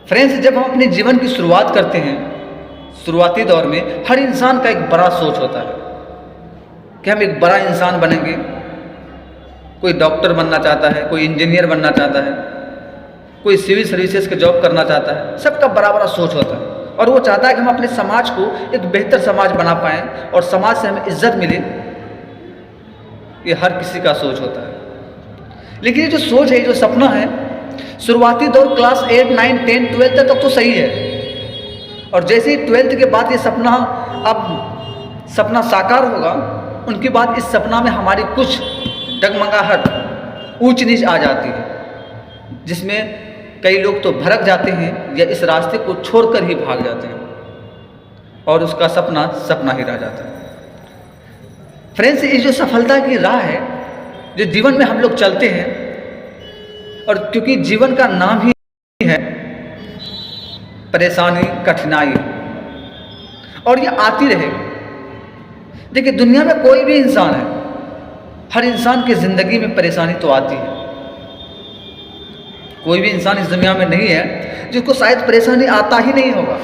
Friends, जब हम अपने जीवन की शुरुआत करते हैं, शुरुआती दौर में हर इंसान का एक बड़ा सोच होता है कि हम एक बड़ा इंसान बनेंगे। कोई डॉक्टर बनना चाहता है, कोई इंजीनियर बनना चाहता है, कोई सिविल सर्विसेज के जॉब करना चाहता है। सबका बड़ा बड़ा सोच होता है और वो चाहता है कि हम अपने समाज को एक बेहतर समाज बना पाएँ और समाज से हमें इज्जत मिले। ये हर किसी का सोच होता है। लेकिन ये जो सोच है, ये जो सपना है, शुरुआती दौर क्लास 8, 9, 10, 12 तक तो सही है। और जैसे ही 12th के बाद ये सपना अब सपना साकार होगा, उनके बाद इस सपना में हमारी कुछ डगमगाहट, ऊंच नीच आ जाती है, जिसमें कई लोग तो भड़क जाते हैं या इस रास्ते को छोड़कर ही भाग जाते हैं और उसका सपना सपना ही रह जाता है। फ्रेंड्स, ये जो सफलता की राह है, जो जीवन में हम लोग चलते हैं, और क्योंकि जीवन का नाम ही है परेशानी, कठिनाई, और ये आती रहेगी। देखिए, दुनिया में कोई भी इंसान है, हर इंसान की जिंदगी में परेशानी तो आती है। कोई भी इंसान इस दुनिया में नहीं है जिसको शायद परेशानी आता ही नहीं होगा।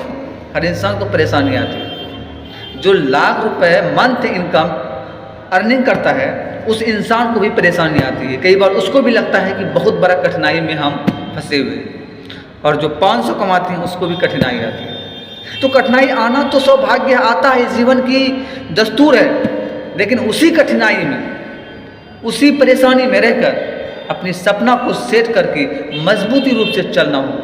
हर इंसान को परेशानी आती है। जो लाख रुपए मंथ इनकम अर्निंग करता है, उस इंसान को भी परेशानी आती है। कई बार उसको भी लगता है कि बहुत बड़ा कठिनाई में हम फंसे हुए हैं। और जो 500 कमाते हैं, उसको भी कठिनाई आती है। तो कठिनाई आना तो सौभाग्य आता है, जीवन की दस्तूर है। लेकिन उसी कठिनाई में, उसी परेशानी में रहकर अपने सपना को सेट करके मजबूती रूप से चलना हो।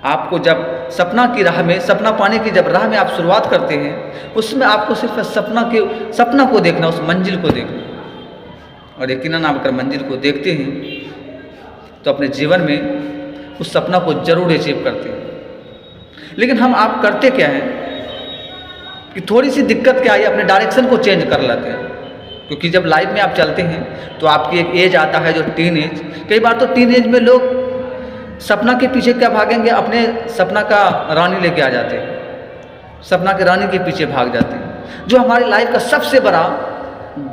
आपको जब सपना की राह में, सपना पाने की जब राह में आप शुरुआत करते हैं, उसमें आपको सिर्फ सपना को देखना, उस मंजिल को देखना। और यकीनन आप अगर मंजिल को देखते हैं तो अपने जीवन में उस सपना को जरूर अचीव करते हैं। लेकिन आप करते क्या हैं कि थोड़ी सी दिक्कत क्या आई, अपने डायरेक्शन को चेंज कर लेते हैं। क्योंकि जब लाइफ में आप चलते हैं तो आपकी एक एज आता है, जो टीन एज। कई बार तो टीन एज में लोग सपना के पीछे क्या भागेंगे, अपने सपना का रानी लेके आ जाते हैं, सपना के रानी के पीछे भाग जाते हैं, जो हमारी लाइफ का सबसे बड़ा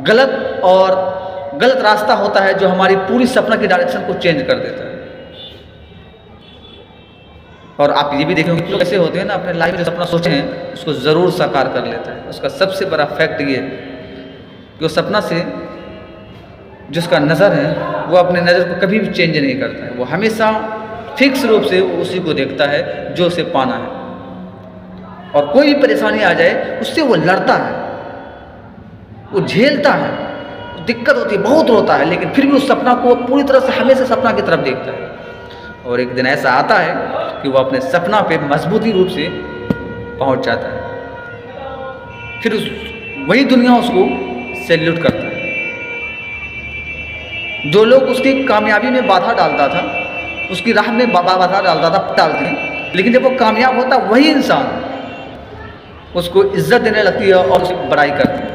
गलत रास्ता होता है, जो हमारी पूरी सपना की डायरेक्शन को चेंज कर देता है। और आप ये भी देखेंगे कि लोग ऐसे होते हैं ना, अपने लाइफ में जो सपना सोचे हैं उसको ज़रूर साकार कर लेता है। उसका सबसे बड़ा फैक्ट ये है कि वो सपना से जिसका नज़र है, वो अपने नज़र को कभी भी चेंज नहीं करता है। वो हमेशा फिक्स रूप से उसी को देखता है जो उसे पाना है। और कोई भी परेशानी आ जाए, उससे वो लड़ता है, वो झेलता है, दिक्कत होती है, बहुत रोता है, लेकिन फिर भी उस सपना को पूरी तरह से हमेशा सपना की तरफ देखता है। और एक दिन ऐसा आता है कि वो अपने सपना पे मजबूती रूप से पहुंच जाता है। फिर वही दुनिया उसको सैल्यूट करता है। जो लोग उसकी कामयाबी में बाधा डालता था, उसकी राह में बाधा डालता था, डालते हैं, लेकिन जब वो कामयाब होता, वही इंसान उसको इज्जत देने लगती है और उसकी बड़ाई करती है।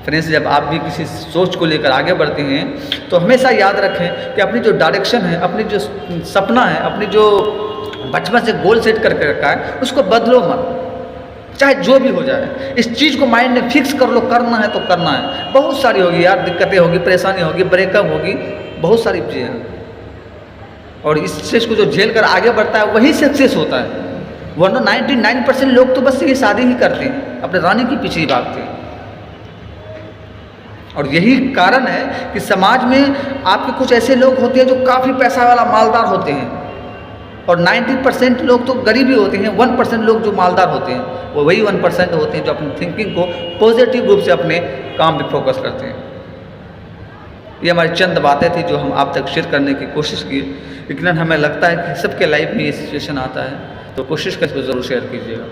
फ्रेंड्स, जब आप भी किसी सोच को लेकर आगे बढ़ते हैं तो हमेशा याद रखें कि अपनी जो डायरेक्शन है, अपनी जो सपना है, अपनी जो बचपन से गोल सेट करके रखा है, उसको बदलो मत, चाहे जो भी हो जाए। इस चीज़ को माइंड में फिक्स कर लो, करना है तो करना है। बहुत सारी होगी यार, दिक्कतें होगी, परेशानी होगी, ब्रेकअप होगी, बहुत सारी चीज़ें हैं। और इस चीज़ को जो झेल कर आगे बढ़ता है, वही सक्सेस होता है। वरना 99% लोग तो बस ये शादी ही करते हैं, अपने रानी के पीछे ही भागते हैं। और यही कारण है कि समाज में आपके कुछ ऐसे लोग होते हैं जो काफ़ी पैसा वाला मालदार होते हैं, और 90% लोग तो गरीब ही होते हैं। 1% लोग जो मालदार होते हैं, वो वही 1% होते हैं जो अपनी थिंकिंग को पॉजिटिव रूप से अपने काम पे फोकस करते हैं। ये हमारी चंद बातें थी जो हम आप तक शेयर करने की कोशिश की। लेकिन हमें लगता है कि सबके लाइफ में ये सिचुएशन आता है, तो कोशिश करके ज़रूर शेयर कीजिएगा।